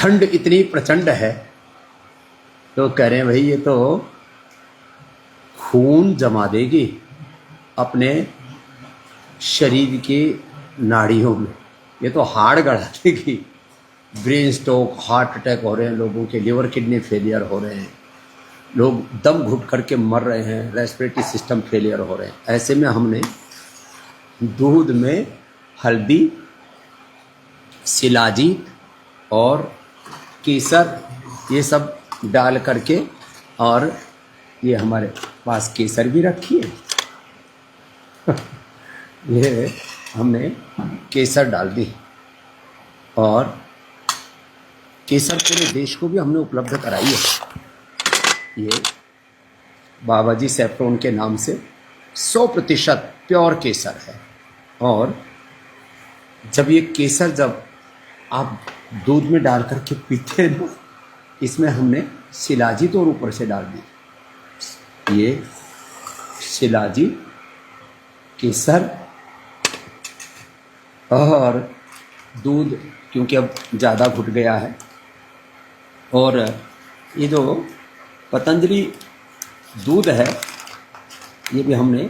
ठंड इतनी प्रचंड है, तो कह रहे हैं भाई ये तो खून जमा देगी अपने शरीर की नाड़ियों में, ये तो हाड़ गढ़ा देगी। ब्रेन स्ट्रोक, हार्ट अटैक हो रहे हैं लोगों के, लिवर किडनी फेलियर हो रहे हैं, लोग दम घुट करके मर रहे हैं, रेस्पिरेटरी सिस्टम फेलियर हो रहे हैं। ऐसे में हमने दूध में हल्दी, शिलाजीत और केसर ये सब डाल करके, और ये हमारे पास केसर भी रखी है ये हमने केसर डाल दी, और केसर पूरे देश को भी हमने उपलब्ध कराई है। ये बाबाजी सेफ्रॉन के नाम से 100% प्योर केसर है। और जब ये केसर जब आप दूध में डाल करके पीते हैं ना, इसमें हमने शिलाजीत और ऊपर से डाल दी। ये शिलाजीत, केसर और दूध, क्योंकि अब ज़्यादा घुट गया है। और ये जो पतंजलि दूध है, ये भी हमने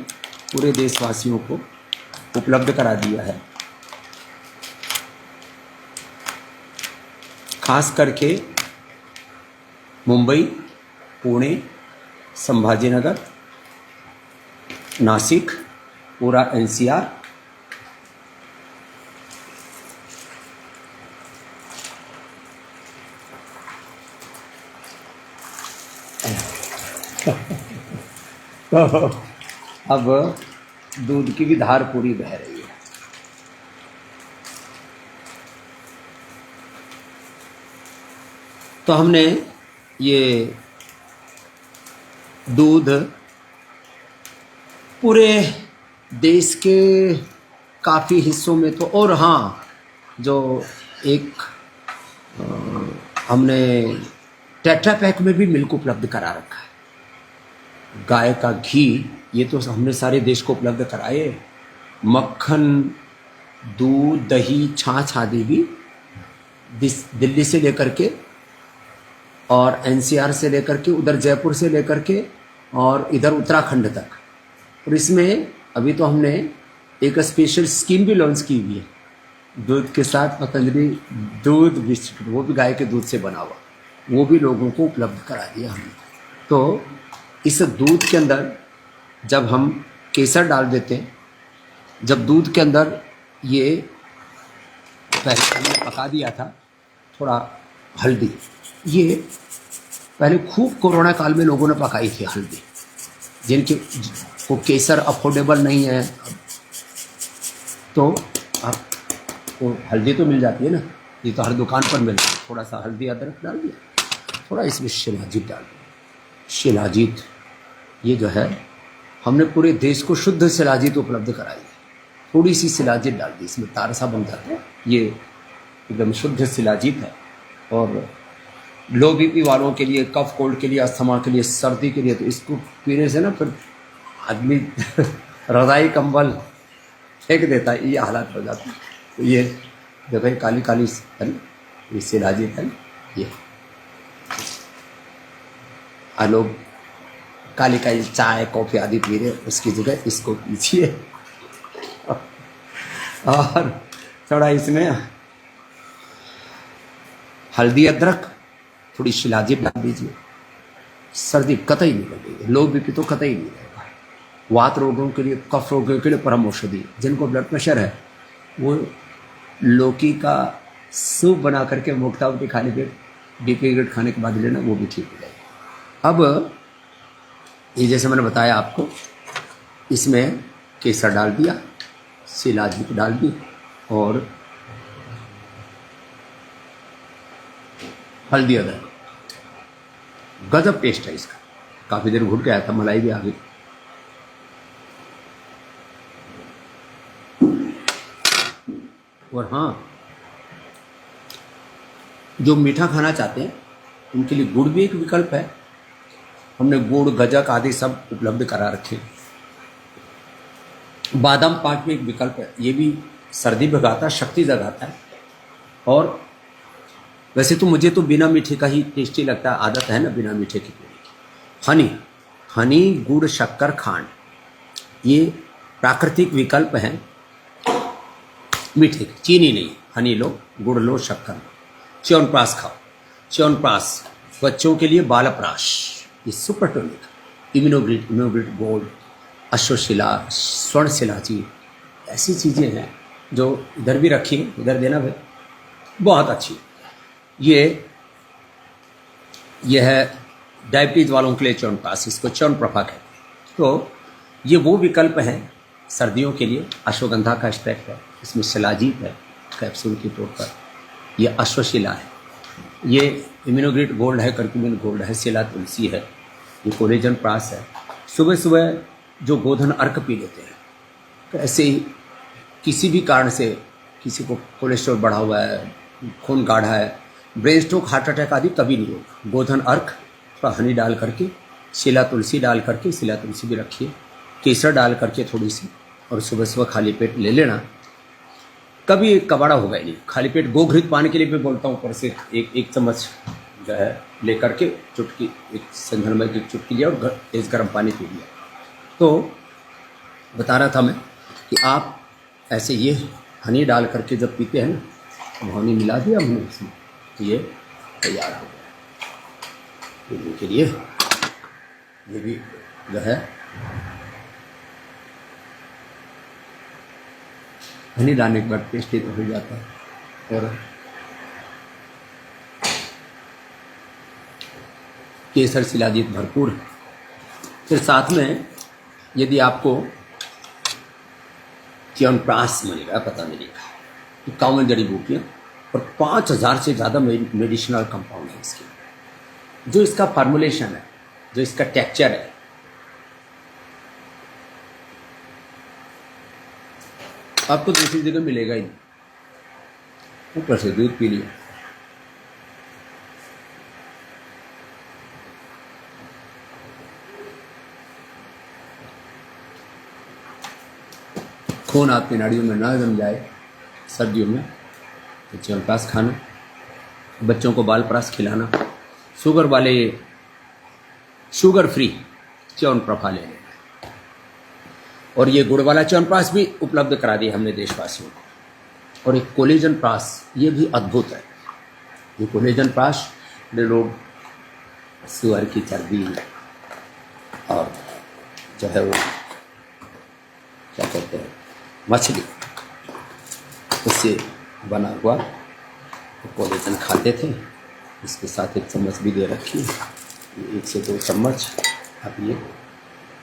पूरे देशवासियों को उपलब्ध करा दिया है। खास करके मुंबई, पुणे, संभाजीनगर, नासिक, पूरा एनसीआर, तो अब दूध की भी धार पूरी बह रही है। तो हमने ये दूध पूरे देश के काफ़ी हिस्सों में तो, और हाँ, जो एक हमने टेट्रा पैक में भी मिल्क उपलब्ध करा रखा है। गाय का घी, ये तो हमने सारे देश को उपलब्ध कराए। मक्खन, दूध, दही, छाछ आदि भी दिल्ली से लेकर के और एनसीआर से लेकर के, उधर जयपुर से लेकर के और इधर उत्तराखंड तक। और इसमें अभी तो हमने एक स्पेशल स्कीम भी लॉन्च की हुई है दूध के साथ, पतंजलि दूध बिस्किट, वो भी गाय के दूध से बना हुआ, वो भी लोगों को उपलब्ध करा दिया हमने। तो इस दूध के अंदर जब हम केसर डाल देते हैं, जब दूध के अंदर ये पहले हमने पका दिया था थोड़ा हल्दी, ये पहले खूब कोरोना काल में लोगों ने पकाई थी हल्दी, जिनके को केसर अफोर्डेबल नहीं है, तो आपको हल्दी तो मिल जाती है ना, ये तो हर दुकान पर मिलती है। थोड़ा सा हल्दी, अदरक डाल दिया, थोड़ा इसमें शिलाजीत डाल दिया। शिलाजीत ये जो है, हमने पूरे देश को शुद्ध शिलाजीत उपलब्ध कराई है। थोड़ी सी शिलाजीत डाल दी, इसमें तारसा बन जाता है, ये एकदम शुद्ध शिलाजीत है। और लो बीपी वालों के लिए, कफ कोल्ड के लिए, अस्थमा के लिए, सर्दी के लिए, तो इसको पीने से ना फिर आदमी रज़ाई कंबल फेंक देता है, ये हालात हो जाता है। तो ये देखो, ये काली काली है ना, ये शिलाजीत है, ये लोग काली काली चाय कॉफ़ी आदि पी रहे, उसकी जगह इसको पीजिए और थोड़ा इसमें हल्दी, अदरक, थोड़ी शिलाजीत डाल दीजिए। सर्दी कतई नहीं लगेगी, लो बीपी तो कतई नहीं रहेगा। वात रोगों के लिए, कफ रोगों के लिए परम औषधि। जिनको ब्लड प्रेशर है, वो लौकी का सूप बना करके मोटापा खाने के, डिपीग्रेड खाने के बाद लेना, वो भी ठीक हो जाएगा। अब ये जैसे मैंने बताया आपको, इसमें केसर डाल दिया, शिलाजीत डाल दी, और हल्दी, अदरक, गजब टेस्ट है इसका। काफ़ी देर घुट गया था, मलाई भी आ गई। और हाँ, जो मीठा खाना चाहते हैं उनके लिए गुड़ भी एक विकल्प है। हमने गुड़, गजक आदि सब उपलब्ध करा रखे। बादाम पाक भी एक विकल्प है, ये भी सर्दी भगाता, शक्ति जगाता है। और वैसे तो मुझे तो बिना मीठे का ही टेस्टी लगता है, आदत है ना बिना मीठे की पूरी। हनी, हनी गुड़ शक्कर खांड, ये प्राकृतिक विकल्प हैं मीठे के, चीनी नहीं। हनी लो, गुड़ लो, शक्कर लो। च्यवनप्राश खाओ, च्यवनप्राश बच्चों के लिए बालप्राश, ये super tonic, Immunogrid, Immunogrid gold, Ashwashila, स्वर्णशिला जी, ऐसी चीज़ें हैं जो इधर भी रखी हैं, इधर देना भाई, बहुत अच्छी। ये है डायबिटीज़ वालों के लिए च्यवनप्राश, इसको च्यवनप्रभा कहते हैं। तो ये वो विकल्प हैं सर्दियों के लिए। अश्वगंधा का एक्सट्रैक्ट है, इसमें शिलाजीत है कैप्सूल के तौर पर, ये अश्वशिला है, ये इम्यूनोग्रिड गोल्ड है, करक्यूमिन गोल्ड है, शिला तुलसी है, ये कोलेजन प्राश है। सुबह सुबह जो गोधन अर्क पी लेते हैं, तो ऐसे ही किसी भी कारण से किसी को कोलेस्ट्रॉल बढ़ा हुआ है, खून गाढ़ा है, ब्रेन स्ट्रोक, हार्ट अटैक आदि कभी नहीं होगा। गोधन अर्क थोड़ा हनी डाल करके, शिला तुलसी डाल करके, शिला तुलसी भी रखिए, केसर डाल करके थोड़ी सी, और सुबह सुबह खाली पेट ले लेना, कभी कबाड़ा होगा ही नहीं। खाली पेट गोघृत पानी के लिए भी बोलता हूँ, ऊपर से एक चम्मच जो है ले करके, चुटकी, एक संघन में एक चुटकी लिया और तेज गर्म पानी पी लिया। तो बता रहा था मैं कि आप ऐसे ये हनी डाल करके जब पीते हैं ना, तो हनी मिला दिया हमने इसमें, तो ये तैयार हो गया पीने के लिए। ये भी जो है हनी डालने के बाद टेस्टी तो हो जाता है। और केसर शिलाजीत भरपूर है। फिर साथ में यदि आपको च्यवनप्राश मिलेगा, पता मिलेगा, 51 जड़ी बूटियाँ और 5000 से ज़्यादा मेडिसिनल कंपाउंड है इसके। जो इसका फार्मूलेशन है, जो इसका टेक्सचर है, आपको दूसरी जगह मिलेगा ही नहीं। ऊपर से दूध पी लिया, खून आपकी नाड़ियों में ना जम जाए सर्दियों में, तो च्यवनप्राश खाना, बच्चों को बालप्राश खिलाना, शुगर वाले शुगर फ्री च्यवनप्रभा ले लेना। और ये गुड़ वाला च्यवनप्राश भी उपलब्ध करा दिया हमने देशवासियों को। और एक कोलेजन प्राश, ये भी अद्भुत है। ये कोलेजन प्राश लोग सुअर की चर्बी और जो है वो क्या कहते हैं मछली, उससे बना हुआ कोलेजन खाते थे। इसके साथ 1 चम्मच भी दे रखी है, 1 से 2 चम्मच अब ये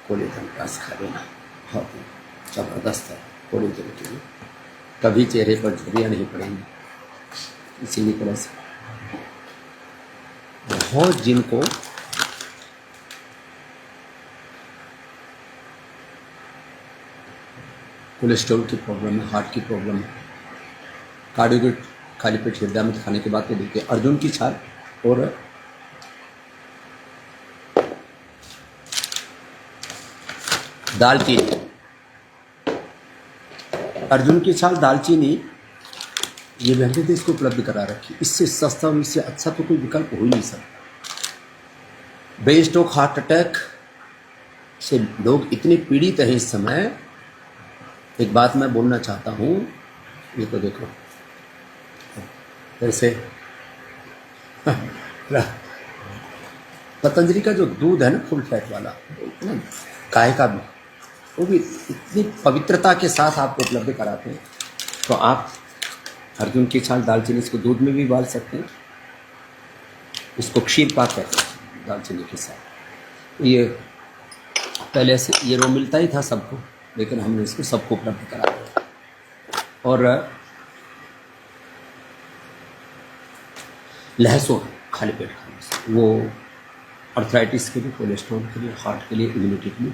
कोलेजन प्राश खा लेना, बहुत ज़बरदस्त है कोलेजन के लिए। कभी चेहरे पर झुर्रियाँ नहीं पड़ेंगी। इसी तरह से बहुत जिनको कोलेस्ट्रॉल की प्रॉब्लम है, हार्ट की प्रॉब्लम है, कार्डियो, खाली पेट हृदय में खाने के बाद तो देखिए अर्जुन की छाल और दालचीनी, अर्जुन की छाल, दालचीनी, ये महंगे देश को उपलब्ध करा रखी। इससे सस्ता और इससे अच्छा तो कोई विकल्प हो ही नहीं सकता। ब्रेन स्ट्रोक, हार्ट अटैक से लोग इतने पीड़ित हैं इस समय। एक बात मैं बोलना चाहता हूँ, ये तो देखो जैसे पतंजलि का जो दूध है ना फुल फैट वाला, इतना गाय का भी, वो भी इतनी पवित्रता के साथ आपको उपलब्ध कराते हैं। तो आप अर्जुन की छाल, दालचीनी, इसको दूध में भी उबाल सकते हैं। इसको क्षीर पाक कहते हैं दालचीनी के साथ। ये पहले से ये रो मिलता ही था सबको, लेकिन हमने इसको सबको उपलब्ध करा दिया। और लहसुन खाली पेट खाने से, वो अर्थराइटिस के लिए, कोलेस्ट्रॉल के लिए, हार्ट के लिए, इम्यूनिटी के लिए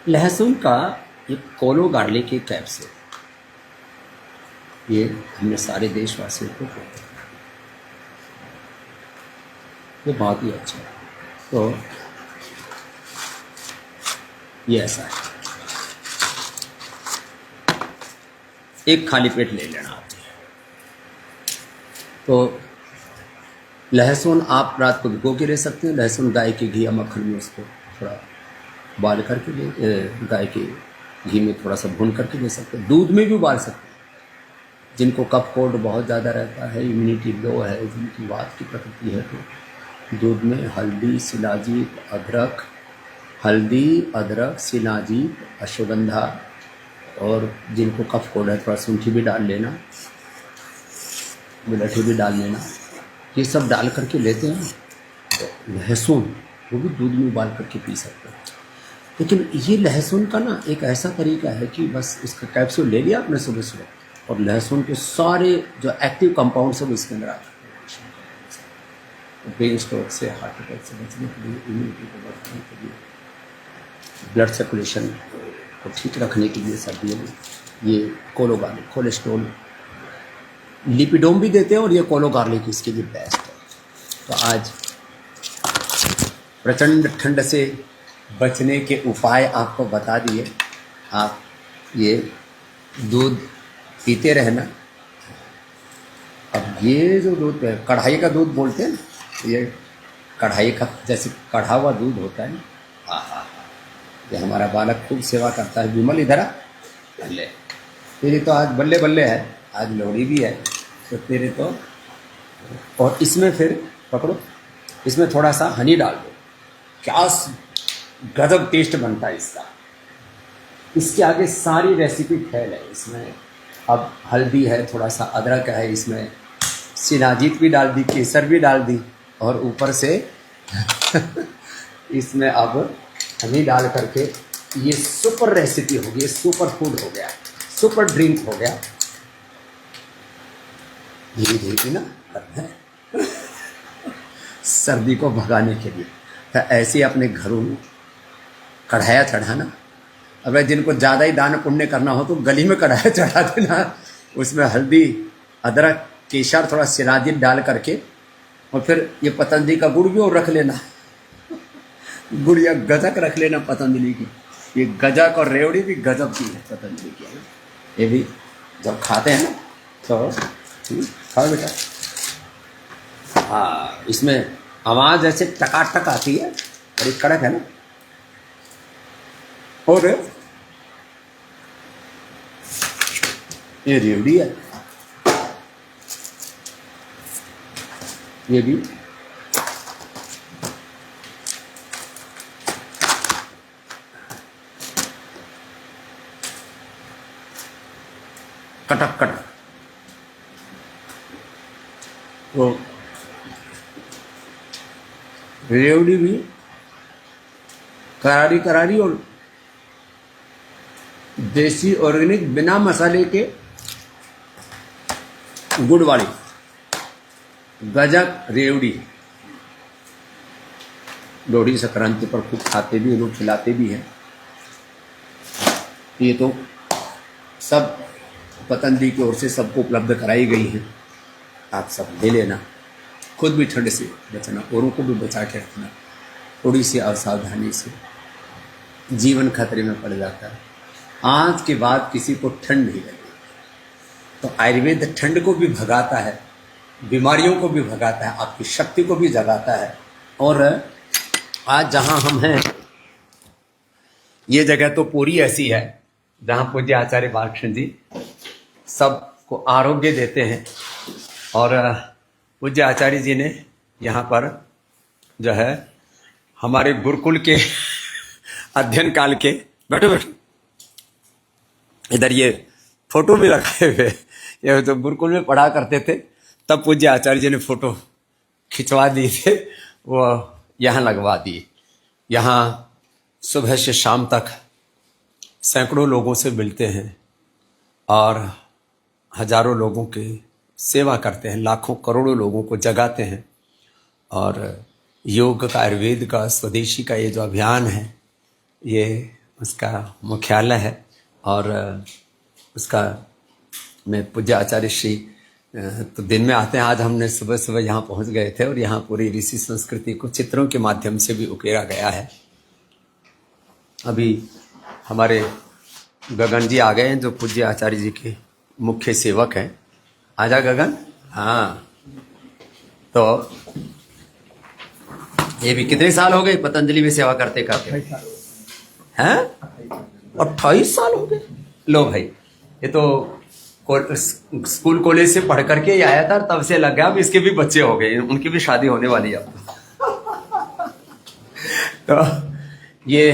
लहसुन का ये कोलो गार्लिक के कैप्सूल, ये हमने सारे देशवासियों को, ये बहुत ही अच्छा है। तो ये ऐसा है, एक खाली पेट ले लेना आप। तो लहसुन आप रात को भिगो के ले सकते हैं। लहसुन गाय के घी या मक्खन में उसको थोड़ा उबाल करके गाय के घी में थोड़ा सा भून करके ले सकते हैं। दूध में भी उबाल सकते हैं। जिनको कफ कोल्ड बहुत ज़्यादा रहता है, इम्यूनिटी लो है, जिनकी वात की प्रकृति है, तो दूध में हल्दी, शिलाजीत, अदरक, हल्दी, अदरक, शिलाजीत, अश्वगंधा, और जिनको कफ कोल्ड है थोड़ा सूंठी भी डाल लेना, बिलठी भी डाल लेना, ये सब डाल करके लेते हैं। तो लहसुन वो भी दूध में उबाल करके पी सकते हैं। लेकिन ये लहसुन का ना एक ऐसा तरीका है कि बस इसका कैप्सूल ले लिया आपने सुबह सुबह, और लहसुन के सारे जो एक्टिव कंपाउंड सब इसके अंदर आते हैं। ब्रेन स्ट्रोक से, हार्ट अटैक से बचने के लिए, इम्यूनिटी को बढ़ाने के लिए, ब्लड सर्कुलेशन को ठीक रखने के लिए सर्दियों में ये कोलो गार्लिक, कोलेस्ट्रॉल, लिपिडोम भी देते हैं, और ये कोलो गार्लिक इसके लिए बेस्ट है। तो आज प्रचंड ठंड से बचने के उपाय आपको बता दिए। आप ये दूध पीते रहना। अब ये जो दूध है, कढ़ाई का दूध बोलते हैं, ये कढ़ाई का जैसे कढ़ा हुआ दूध होता है। हाँ, ये हमारा बालक खूब सेवा करता है। विमल इधर आ, बल्ले तेरी तो आज बल्ले बल्ले है, आज लोहड़ी भी है, तो तेरे तो। और इसमें फिर पकड़ो, इसमें थोड़ा सा हनी डाल दो, क्या गजब टेस्ट बनता है इसका। इसके आगे सारी रेसिपी फैल है। इसमें अब हल्दी है, थोड़ा सा अदरक है, इसमें शिलाजीत भी डाल दी, केसर भी डाल दी, और ऊपर से इसमें अब हनी डाल करके ये सुपर रेसिपी हो गई, सुपर फूड हो गया, सुपर ड्रिंक हो गया। धीरे धीरे ना करना है सर्दी को भगाने के लिए। तो ऐसे अपने घरों में कढ़ाया चढ़ाना। अगर जिनको ज़्यादा ही दान पुण्य करना हो तो गली में कढ़ाया चढ़ा देना, उसमें हल्दी, अदरक, केसर, थोड़ा शिलाजीत डाल करके, और फिर ये पतंजलि का गुड़ भी और रख लेना, गुड़ या गजक रख लेना पतंजलि की। ये गजक और रेवड़ी भी गजब की है पतंजलि की। ये भी जब खाते हैं ना तो खाओ बेटा। हाँ, इसमें आवाज़ ऐसे टकाटक आती है, बड़ी कड़क है ना। और ये रेवड़ी है, ये भी कटक कटक। तो रेवड़ी भी करारी करारी और देसी ऑर्गेनिक बिना मसाले के गुड़ वाली गजक रेवड़ी लोहड़ी संक्रांति पर खूब खाते भी लोग, खिलाते भी हैं। ये तो सब पतंजलि की ओर से सबको उपलब्ध कराई गई है। आप सब ले लेना, खुद भी ठंड से बचना, औरों को भी बचा के रखना। थोड़ी सी असावधानी से जीवन खतरे में पड़ जाता है। आज के बाद किसी को ठंड नहीं लगेगी। तो आयुर्वेद ठंड को भी भगाता है, बीमारियों को भी भगाता है, आपकी शक्ति को भी जगाता है। और आज जहाँ हम हैं, ये जगह तो पूरी ऐसी है जहाँ पूज्य आचार्य बालकृष्ण जी सबको आरोग्य देते हैं। और पूज्य आचार्य जी ने यहाँ पर जो है हमारे गुरुकुल के अध्ययन काल के, बैठो बैठो, इधर ये फोटो भी लगाए हुए, ये तो गुरुकुल में पढ़ा करते थे, तब पूज्य आचार्य जी ने फोटो खिंचवा दिए थे, वो यहाँ लगवा दिए। यहाँ सुबह से शाम तक सैकड़ों लोगों से मिलते हैं और हजारों लोगों की सेवा करते हैं, लाखों करोड़ों लोगों को जगाते हैं। और योग का, आयुर्वेद का, स्वदेशी का ये जो अभियान है, ये उसका मुख्यालय है। और उसका मैं पूज्य आचार्य श्री तो दिन में आते हैं। आज हमने सुबह सुबह यहाँ पहुँच गए थे और यहाँ पूरी ऋषि संस्कृति को चित्रों के माध्यम से भी उकेरा गया है। अभी हमारे गगन जी आ गए हैं जो पूज्य आचार्य जी के मुख्य सेवक हैं। आजा गगन। हाँ, तो ये भी कितने साल हो गए पतंजलि में सेवा करते करते हैं? 28 साल हो गए। लो भाई, ये तो स्कूल कॉलेज से पढ़ करके ही आया था, तब से लग गया। अब इसके भी बच्चे हो गए, उनकी भी शादी होने वाली है अब। तो ये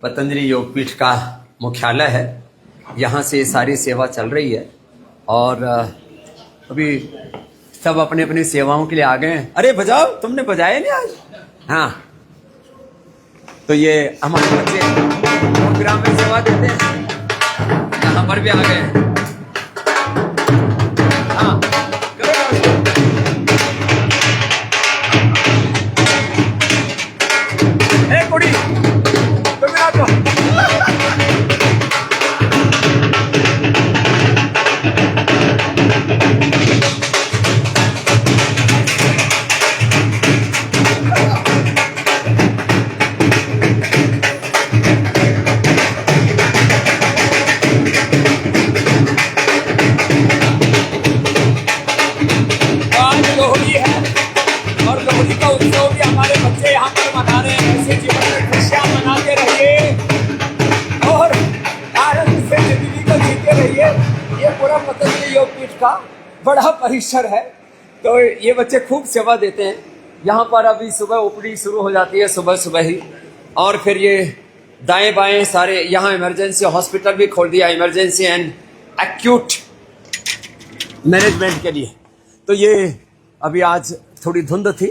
पतंजलि योगपीठ का मुख्यालय है, यहाँ से सारी सेवा चल रही है। और अभी सब अपने अपनी सेवाओं के लिए आ गए हैं। अरे बजाओ, तुमने बजाया नहीं आज? हाँ, तो ये हमारे बच्चे प्रोग्राम में सेवा देते हैं, यहाँ पर भी आ गए हैं। हाँ, ए कुड़ी, तुम आ जाओ। का बड़ा परिसर है, तो ये बच्चे खूब सेवा देते हैं। यहाँ पर अभी सुबह ओपीडी शुरू हो जाती है, सुबह सुबह ही। और फिर ये दाएं बाएं सारे, यहाँ इमरजेंसी हॉस्पिटल भी खोल दिया, इमरजेंसी एंड एक्यूट मैनेजमेंट के लिए। तो ये अभी आज थोड़ी धुंध थी,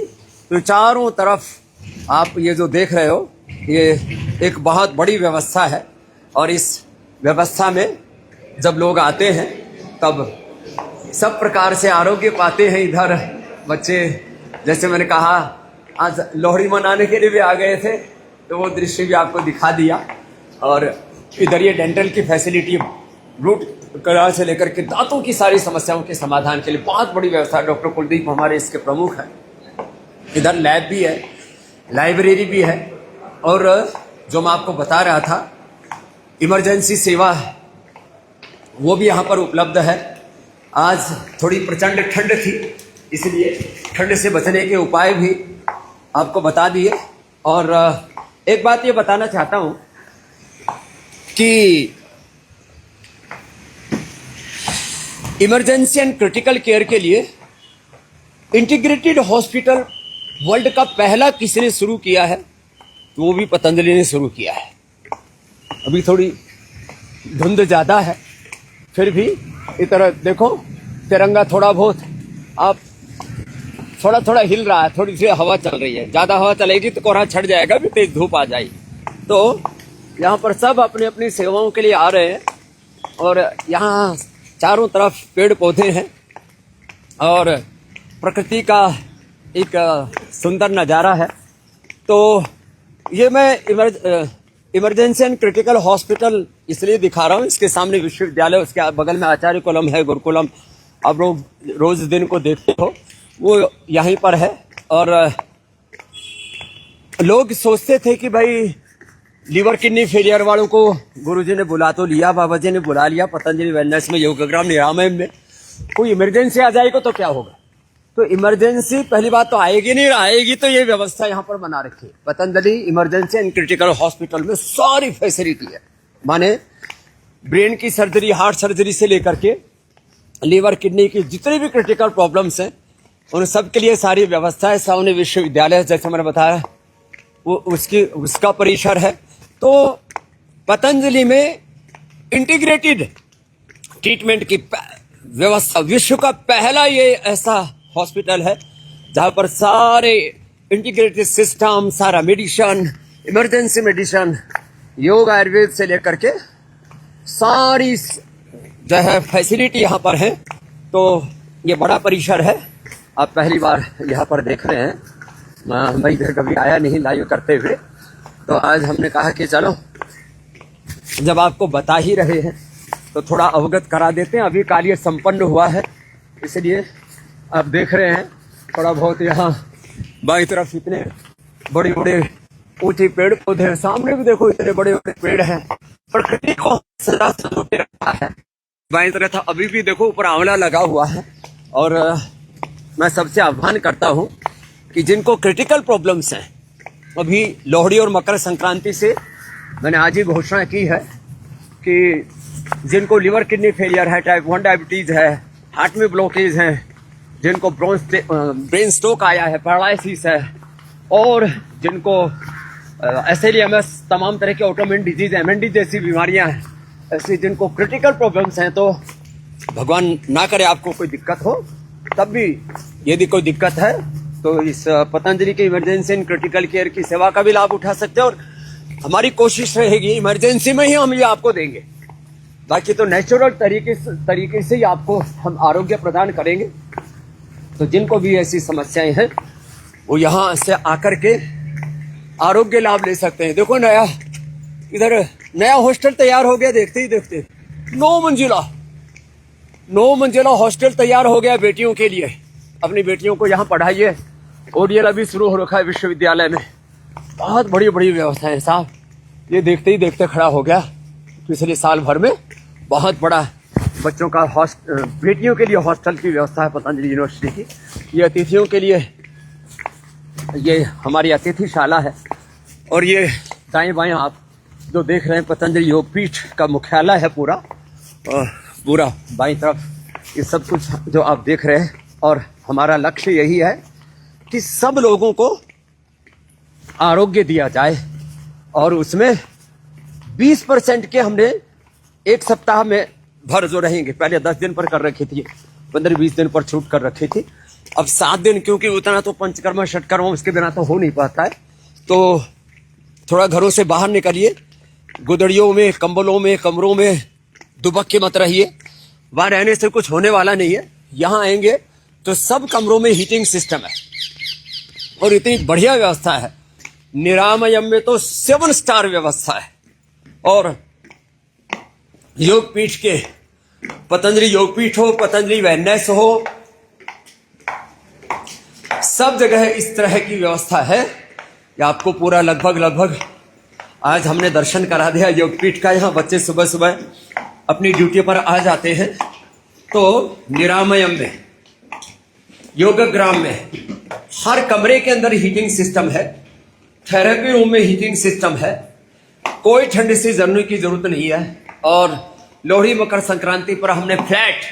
तो चारों तरफ आप ये जो देख रहे हो, ये एक बहुत बड़ी व्यवस्था है। और इस व्यवस्था में जब लोग आते हैं तब सब प्रकार से आरोग्य पाते हैं। इधर बच्चे, जैसे मैंने कहा, आज लोहड़ी मनाने के लिए भी आ गए थे, तो वो दृश्य भी आपको दिखा दिया। और इधर ये डेंटल की फैसिलिटी, रूट कनाल से लेकर के दांतों की सारी समस्याओं के समाधान के लिए बहुत बड़ी व्यवस्था। डॉक्टर कुलदीप हमारे इसके प्रमुख हैं। इधर लैब भी है, लाइब्रेरी भी है, और जो मैं आपको बता रहा था, इमरजेंसी सेवा वो भी यहाँ पर उपलब्ध है। आज थोड़ी प्रचंड ठंड थी, इसलिए ठंड से बचने के उपाय भी आपको बता दिए। और एक बात ये बताना चाहता हूँ कि इमरजेंसी एंड क्रिटिकल केयर के लिए इंटीग्रेटेड हॉस्पिटल वर्ल्ड का पहला किसने शुरू किया है, तो वो भी पतंजलि ने शुरू किया है। अभी थोड़ी धुंध ज़्यादा है, फिर भी इधर देखो, तिरंगा थोड़ा बहुत आप थोड़ा थोड़ा हिल रहा है, थोड़ी सी हवा चल रही है। ज़्यादा हवा चलेगी तो कोहरा छट जाएगा, भी तेज धूप आ जाएगी। तो यहाँ पर सब अपनी अपनी सेवाओं के लिए आ रहे हैं। और यहाँ चारों तरफ पेड़ पौधे हैं और प्रकृति का एक सुंदर नज़ारा है। तो ये मैं इमरजेंसी एंड क्रिटिकल हॉस्पिटल इसलिए दिखा रहा हूँ, इसके सामने विश्वविद्यालय, उसके बगल में आचार्य कुलम है, गुरुकुलम, आप लोग रोज दिन को देखते हो, वो यहीं पर है। और लोग सोचते थे कि भाई लीवर किडनी फेलियर वालों को गुरुजी ने बुला तो लिया, बाबा जी ने बुला लिया पतंजलि वेलनेस में, योगग्राम निरामय में, कोई इमरजेंसी आ जाएगी तो क्या होगा। तो इमरजेंसी पहली बात तो आएगी नहीं, आएगी तो ये व्यवस्था यहाँ पर बना रखी है। Patanjali emergency and critical hospital में सारी फैसिलिटी है, माने ब्रेन की सर्जरी, हार्ट सर्जरी से लेकर के लीवर किडनी की जितनी भी क्रिटिकल प्रॉब्लम्स हैं, उन सब के लिए सारी व्यवस्था है। सामने विश्वविद्यालय, जैसे मैंने बताया, वो उसका परिसर है। तो पतंजलि में इंटीग्रेटेड ट्रीटमेंट की व्यवस्था, विश्व का पहला ये ऐसा हॉस्पिटल है जहां पर सारे इंटीग्रेटेड सिस्टम, सारा मेडिसिन, इमरजेंसी मेडिसिन, योग, आयुर्वेद से लेकर के सारी जो है फैसिलिटी यहाँ पर है। तो ये बड़ा परिसर है, आप पहली बार यहाँ पर देख रहे हैं। मैं इधर कभी आया नहीं लाइव करते हुए, तो आज हमने कहा कि चलो जब आपको बता ही रहे हैं तो थोड़ा अवगत करा देते हैं। अभी कार्य संपन्न हुआ है, इसलिए आप देख रहे हैं थोड़ा बहुत। यहाँ बाईं तरफ इतने बड़े बड़े ऊंचे पेड़ पौधे हैं, सामने भी देखो इतने बड़े बड़े पेड़ हैं। प्रकृति को सदा संजोके रखा है। बाईं तरफ अभी भी देखो ऊपर आंवला लगा हुआ है। और मैं सबसे आह्वान करता हूं कि जिनको क्रिटिकल प्रॉब्लम्स हैं, अभी लोहड़ी और मकर संक्रांति से मैंने आज ही घोषणा की है कि जिनको लिवर किडनी फेलियर है, टाइप 1 डायबिटीज है, हार्ट में ब्लॉकेज है, जिनको ब्रेन स्ट्रोक आया है, पैरालिसिस है, और जिनको SLEMS, तमाम तरह के ऑटोइम्यून डिजीज, MND जैसी बीमारियां हैं, ऐसी जिनको क्रिटिकल प्रॉब्लम्स हैं, तो भगवान ना करे आपको कोई दिक्कत हो, तब भी यदि कोई दिक्कत है तो इस पतंजलि के इमरजेंसी एंड क्रिटिकल केयर की सेवा का भी लाभ उठा सकते हैं। और हमारी कोशिश रहेगी इमरजेंसी में ही हम ये आपको देंगे, बाकी तो नेचुरल तरीके से ही आपको हम आरोग्य प्रदान करेंगे। तो जिनको भी ऐसी समस्याएं हैं वो यहाँ से आकर के आरोग्य लाभ ले सकते हैं। देखो इधर नया हॉस्टल तैयार हो गया, देखते ही देखते 9 मंजिला हॉस्टल तैयार हो गया बेटियों के लिए। अपनी बेटियों को यहाँ पढ़ाइए। ODL अभी शुरू हो रखा है विश्वविद्यालय में, बहुत बड़ी बड़ी व्यवस्था है साहब। ये देखते ही देखते खड़ा हो गया। पिछले साल भर में बहुत बड़ा बच्चों का बेटियों के लिए हॉस्टल की व्यवस्था है पतंजलि यूनिवर्सिटी की। ये अतिथियों के लिए ये हमारी अतिथिशाला है। और ये दाएं बाएं आप जो देख रहे हैं पतंजलि योगपीठ का मुख्यालय है पूरा बाईं तरफ ये सब कुछ जो आप देख रहे हैं। और हमारा लक्ष्य यही है कि सब लोगों को आरोग्य दिया जाए, और उसमें 20% के हमने एक सप्ताह में भर जो रहेंगे, पहले 10 दिन पर कर रखी थी, 15-20 दिन पर छूट कर रखी थी, अब 7 दिन, क्योंकि उतना तो पंचकर्मा षटकर्मा उसके बिना तो हो नहीं पाता है। तो थोड़ा घरों से बाहर निकलिए, गुदड़ियों में, कंबलों में, कमरों में दुबक के मत रहिए। वहां रहने से कुछ होने वाला नहीं है। यहाँ आएंगे तो सब कमरों में हीटिंग सिस्टम है और इतनी बढ़िया व्यवस्था है। निरामयम में तो 7 स्टार व्यवस्था है। और योगपीठ के पतंजलि योगपीठ हो, पतंजलि वेलनेस हो, सब जगह इस तरह की व्यवस्था है कि आपको पूरा लगभग आज हमने दर्शन करा दिया योगपीठ का। यहाँ बच्चे सुबह सुबह अपनी ड्यूटी पर आ जाते हैं। तो निरामयम में, योगग्राम में हर कमरे के अंदर हीटिंग सिस्टम है, थेरेपी रूम में हीटिंग सिस्टम है, कोई ठंड से जरने की जरूरत नहीं है। और लोहड़ी मकर संक्रांति पर हमने फ्लैट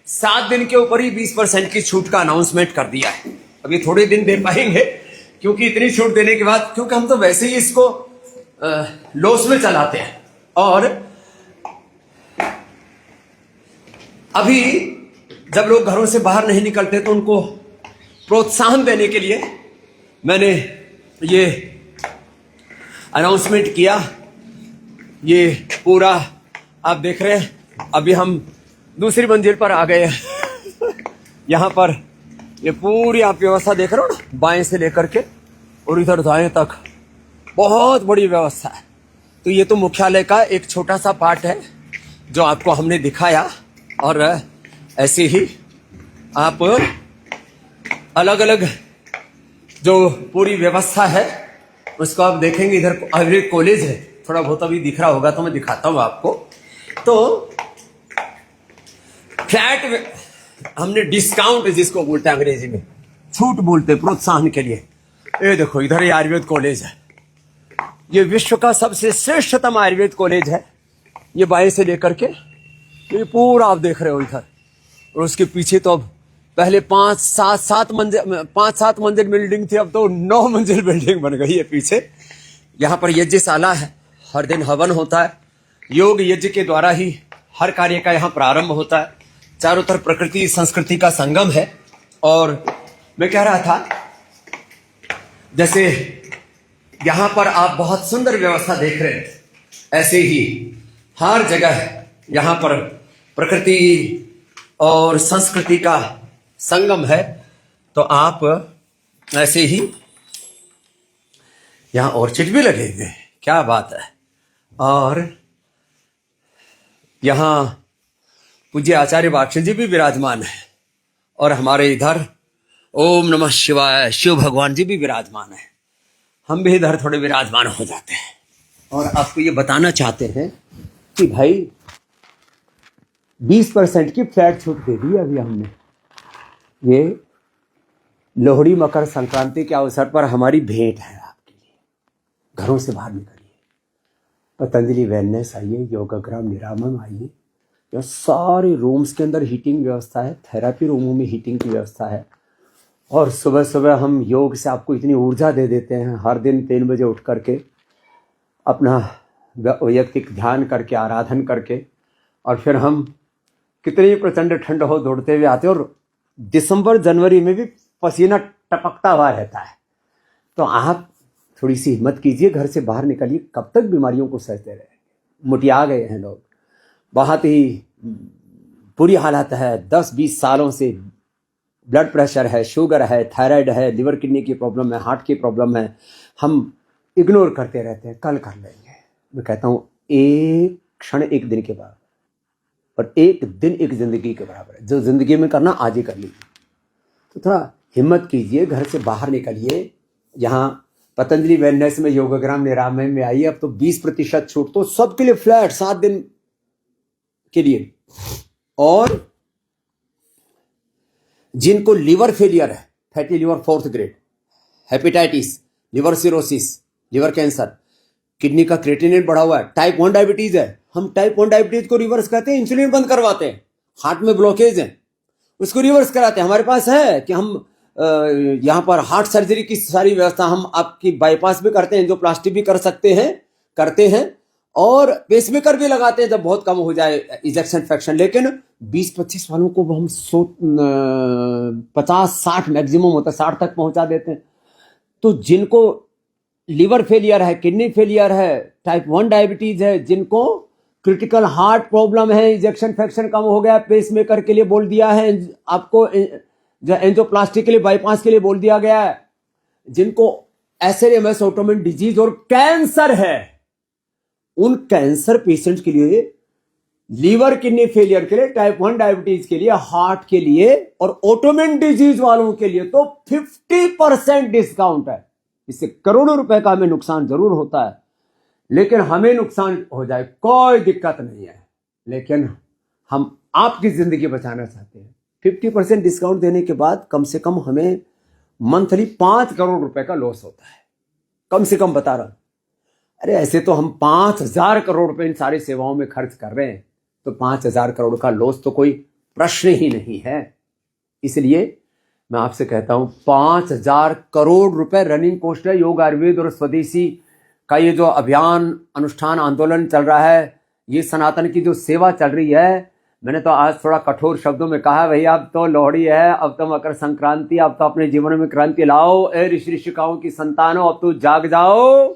7 दिन के ऊपर ही 20% की छूट का अनाउंसमेंट कर दिया है। अभी थोड़े दिन दे पाएंगे, क्योंकि इतनी छूट देने के बाद, क्योंकि हम तो वैसे ही इसको लॉस में चलाते हैं। और अभी जब लोग घरों से बाहर नहीं निकलते तो उनको प्रोत्साहन देने के लिए मैंने ये अनाउंसमेंट किया। ये पूरा आप देख रहे हैं, अभी हम दूसरी मंजिल पर आ गए हैं। यहाँ पर ये पूरी आप व्यवस्था देख रहे हो ना, बाएं से लेकर के और इधर दाएं तक बहुत बड़ी व्यवस्था है। तो ये तो मुख्यालय का एक छोटा सा पार्ट है जो आपको हमने दिखाया। और ऐसे ही आप अलग अलग जो पूरी व्यवस्था है उसको आप देखेंगे। इधर आयुर्वेद कॉलेज है, थोड़ा बहुत अभी दिख रहा होगा तो मैं दिखाता हूँ आपको। तो फ्लैट हमने डिस्काउंट जिसको बोलते हैं अंग्रेजी में, छूट बोलते हैं प्रोत्साहन के लिए। ये देखो इधर ये आयुर्वेद कॉलेज है, ये विश्व का सबसे श्रेष्ठतम आयुर्वेद कॉलेज है। ये बाएं से लेकर के ये पूरा आप देख रहे हो इधर। और उसके पीछे तो अब पहले 5-7 मंजिल बिल्डिंग थी, अब तो 9 मंजिल बिल्डिंग बन गई है पीछे। यहाँ पर यज्ञशाला है, हर दिन हवन होता है। योग यज्ञ के द्वारा ही हर कार्य का यहाँ प्रारंभ होता है। चारों तरफ प्रकृति संस्कृति का संगम है। और मैं कह रहा था, जैसे यहाँ पर आप बहुत सुंदर व्यवस्था देख रहे हैं, ऐसे ही हर जगह यहाँ पर प्रकृति और संस्कृति का संगम है। तो आप ऐसे ही यहाँ ऑर्चिड भी लगे हुए, क्या बात है। और यहाँ पूज्य आचार्य बाक्षी जी भी विराजमान है। और हमारे इधर ओम नमः शिवाय शिव भगवान जी भी विराजमान है। हम भी इधर थोड़े विराजमान हो जाते हैं। और आपको ये बताना चाहते हैं कि भाई 20% की फ्लैट छूट दे दी अभी हमने। ये लोहड़ी मकर संक्रांति के अवसर पर हमारी भेंट है आपके लिए। घरों से बाहर निकलिए, पतंजलि वेलनेस आइए, योगाग्राम निरामम आइए। यह सारे रूम्स के अंदर हीटिंग व्यवस्था है, थेरेपी रूमों में हीटिंग की व्यवस्था है। और सुबह सुबह हम योग से आपको इतनी ऊर्जा दे देते हैं, हर दिन 3 बजे उठ करके अपना वैयक्तिक ध्यान करके, आराधन करके, और फिर हम कितनी प्रचंड ठंड हो दौड़ते हुए आते हैं। और दिसंबर जनवरी में भी पसीना टपकता हुआ रहता है। तो आप थोड़ी सी हिम्मत कीजिए, घर से बाहर निकलिए। कब तक बीमारियों को सहते रहेंगे? मुटिया गए हैं लोग, बहुत ही बुरी हालत है। 10-20 सालों से ब्लड प्रेशर है, शुगर है, थायराइड है, लिवर किडनी की प्रॉब्लम है, हार्ट की प्रॉब्लम है। हम इग्नोर करते रहते हैं, कल कर लेंगे। मैं कहता हूँ एक क्षण एक दिन के बाद, और एक दिन एक जिंदगी के बराबर है। जो जिंदगी में करना आज ही कर लीजिए। तो थोड़ा हिम्मत कीजिए, घर से बाहर निकलिए। यहाँ पतंजलि वेलनेस में योगाग्राम निरामय में आइए। अब तो 20% छूट, तो सबके लिए फ्लैट 7 दिन के लिए। और जिनको लिवर फेलियर है, fatty liver 4th grade, hepatitis, liver cirrhosis, liver cancer, kidney का क्रिएटिनिन बढ़ा हुआ है, टाइप 1 डायबिटीज है, हम टाइप 1 डायबिटीज को रिवर्स करते हैं, इंसुलिन बंद करवाते हैं। हार्ट में ब्लॉकेज है, उसको रिवर्स कराते हैं। हमारे पास है कि हम यहाँ पर हार्ट सर्जरी की सारी व्यवस्था, हम आपकी बाईपास भी करते हैं, जो प्लास्टिक भी कर सकते हैं, करते हैं, और पेसमेकर भी लगाते हैं जब बहुत कम हो जाए इजेक्शन फ्रैक्शन। लेकिन 20-25 वालों को हम 50-60 मैक्सिमम होता है, 60 तक पहुंचा देते हैं। तो जिनको लिवर फेलियर है, किडनी फेलियर है, टाइप 1 डायबिटीज है, जिनको क्रिटिकल हार्ट प्रॉब्लम है, इजेक्शन फ्रैक्शन कम हो गया, पेसमेकर के लिए बोल दिया है आपको, जो एंजियोप्लास्टी के लिए, बाईपास के लिए बोल दिया गया है, जिनको एसएलएमएस ऑटोइम्यून डिजीज और कैंसर है, उन कैंसर पेशेंट्स के लिए, लीवर किडनी फेलियर के लिए, टाइप 1 डायबिटीज के लिए, हार्ट के लिए और ऑटोइम्यून डिजीज वालों के लिए तो 50% डिस्काउंट है। इससे करोड़ों रुपए का हमें नुकसान जरूर होता है, लेकिन हमें नुकसान हो जाए कोई दिक्कत नहीं है। लेकिन हम आपकी जिंदगी बचाना चाहते हैं। 50% डिस्काउंट देने के बाद कम से कम हमें मंथली 5 करोड़ रुपए का लॉस होता है, कम से कम बता रहा। अरे ऐसे तो हम 5,000 करोड़ रुपए इन सारी सेवाओं में खर्च कर रहे हैं, तो 5,000 करोड़ का लॉस तो कोई प्रश्न ही नहीं है। इसलिए मैं आपसे कहता हूं 5,000 करोड़ रुपए रनिंग कॉस्ट है। योग, आयुर्वेद और स्वदेशी का ये जो अभियान, अनुष्ठान, आंदोलन चल रहा है, ये सनातन की जो सेवा चल रही है, मैंने तो आज थोड़ा कठोर शब्दों में कहा, भैया अब तो लोहड़ी है, अब तो मकर संक्रांति, अब तो अपने जीवन में क्रांति लाओ। ए ऋषि ऋषिकाओं की संतानों, अब तो जाग जाओ।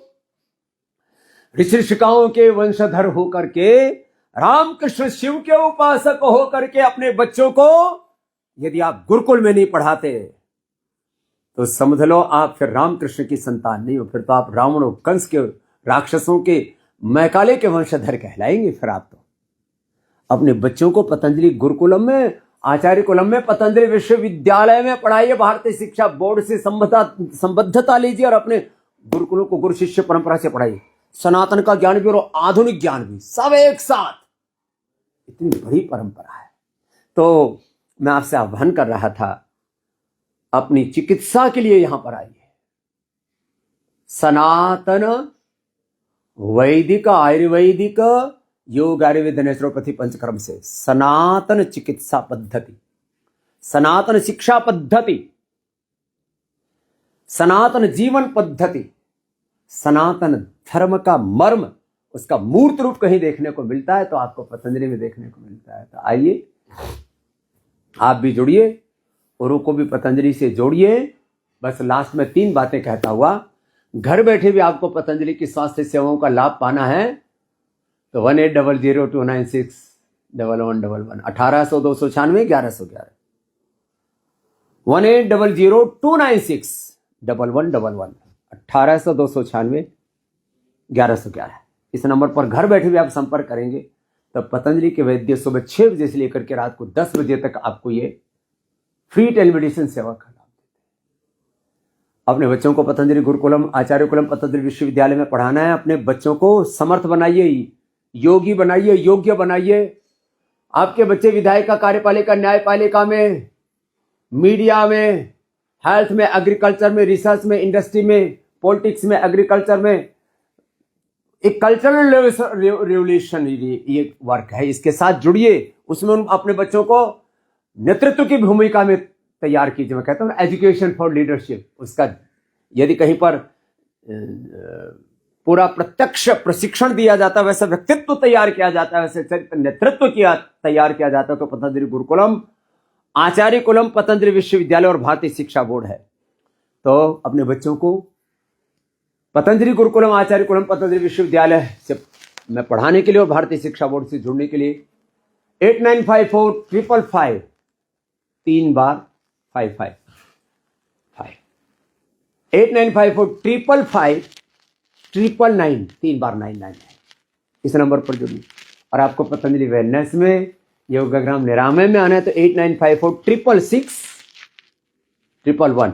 ऋषि ऋषिकाओं के वंशधर होकर के, रामकृष्ण शिव के उपासक होकर के अपने बच्चों को यदि आप गुरुकुल में नहीं पढ़ाते तो समझ लो आप फिर रामकृष्ण की संतान नहीं हो, फिर तो आप रावण और कंस के, राक्षसों के, मैकाले के वंशधर कहलाएंगे। फिर आप तो अपने बच्चों को पतंजलि गुरुकुलम में, आचार्य कुलम में, पतंजलि विश्वविद्यालय में पढ़ाइए, भारतीय शिक्षा बोर्ड से संबद्धता लीजिए और अपने गुरुकुलों को गुरु शिष्य परंपरा से पढ़ाइए। सनातन का ज्ञान भी और आधुनिक ज्ञान भी सब एक साथ, इतनी बड़ी परंपरा है। तो मैं आपसे आह्वान कर रहा था, अपनी चिकित्सा के लिए यहां पर आइए। सनातन वैदिक, आयुर्वेदिक, योग, आयुर्वेद, नेचुरोपैथी, पंचकर्म से सनातन चिकित्सा पद्धति, सनातन शिक्षा पद्धति, सनातन जीवन पद्धति, सनातन धर्म का मर्म, उसका मूर्त रूप कहीं देखने को मिलता है तो आपको पतंजलि में देखने को मिलता है। तो आइए आप भी जुड़िए, औरों को भी पतंजलि से जोड़िए। बस लास्ट में 3 बातें कहता हुआ, घर बैठे भी आपको पतंजलि की स्वास्थ्य सेवाओं का लाभ पाना है तो 1800-296-1111 1800-296-1111 1800-296-1111 1800-296-1111 इस नंबर पर घर बैठे भी आप संपर्क करेंगे तब पतंजलि के वैद्य सुबह 6 बजे से लेकर के रात को 10 बजे तक आपको ये फ्री टेलीमेडिसिन सेवा का लाभ देते हैं। अपने बच्चों को पतंजलि गुरुकुलम, आचार्य कुलम, पतंजलि विश्वविद्यालय में पढ़ाना है। अपने बच्चों को समर्थ बनाइए, योगी बनाइए, योग्य बनाइए। आपके बच्चे विधायिका, कार्यपालिका, न्यायपालिका में, मीडिया में, हेल्थ में, एग्रीकल्चर में, रिसर्च में, इंडस्ट्री में, पॉलिटिक्स में, एग्रीकल्चर में। एक कल्चरल रेवोल्यूशनरी ये वर्क है, इसके साथ जुड़िए। उसमें उन अपने बच्चों को नेतृत्व की भूमिका में तैयार कीजिए। मैं कहता हूँ एजुकेशन फॉर लीडरशिप, उसका यदि कहीं पर पूरा प्रत्यक्ष प्रशिक्षण दिया जाता है, वैसे व्यक्तित्व तैयार किया जाता है, वैसे चरित्र नेतृत्व तैयार किया जाता है, तो पतंजलि गुरुकुलम, आचार्य कुलम, पतंजलि विश्वविद्यालय और भारतीय शिक्षा बोर्ड है। तो अपने बच्चों को पतंजलि गुरुकुलम, आचार्य कुलम, पतंजलि विश्वविद्यालय से मैं पढ़ाने के लिए और भारतीय शिक्षा बोर्ड से जुड़ने के लिए 895455 3 बार 55 895455 999 3 बार 999 इस नंबर पर जुड़िए। और आपको पतंजलि वेलनेस में, योगाग्राम निरामय में आना है तो 8954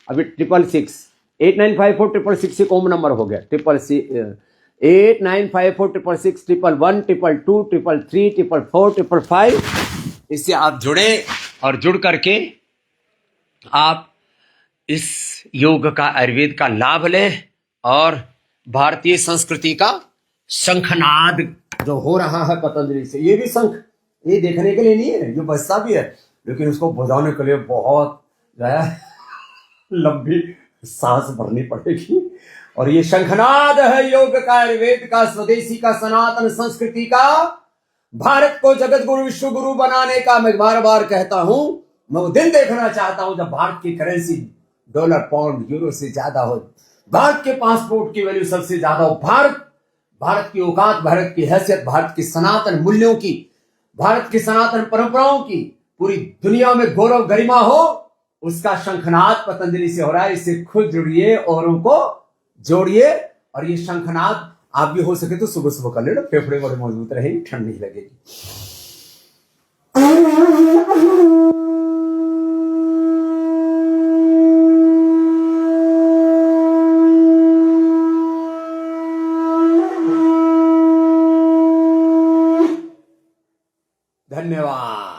अभी 666 8954 एक ओम नंबर हो गया। 8954 111 222 333 444 555। इससे आप जुड़े और जुड़ करके आप इस योग का, आयुर्वेद का लाभ लें और भारतीय संस्कृति का शंखनाद जो हो रहा है पतंजलि से, ये भी शंख ये देखने के लिए नहीं है, ये बजता भी है, लेकिन उसको बजाने के लिए बहुत लंबी सांस भरनी पड़ेगी। और ये शंखनाद है योग का, आयुर्वेद का, स्वदेशी का, सनातन संस्कृति का, भारत को जगत गुरु, विश्व गुरु बनाने का। मैं बार बार कहता हूं, मैं वो दिन देखना चाहता हूं जब भारत की करेंसी डॉलर, पाउंड, यूरो से ज्यादा हो, भारत के पासपोर्ट की वैल्यू सबसे ज्यादा हो, भारत की औकात, भारत की हैसियत, भारत की सनातन मूल्यों की, भारत की सनातन परंपराओं की पूरी दुनिया में गौरव गरिमा हो। उसका शंखनाद पतंजलि से हो रहा है। इससे खुद जुड़िए, औरों को जोड़िए। और ये शंखनाद आप भी हो सके तो सुबह सुबह कर लेना, फेफड़े बड़े मजबूत रहेंगे, ठंड नहीं लगेगी। धन्यवाद।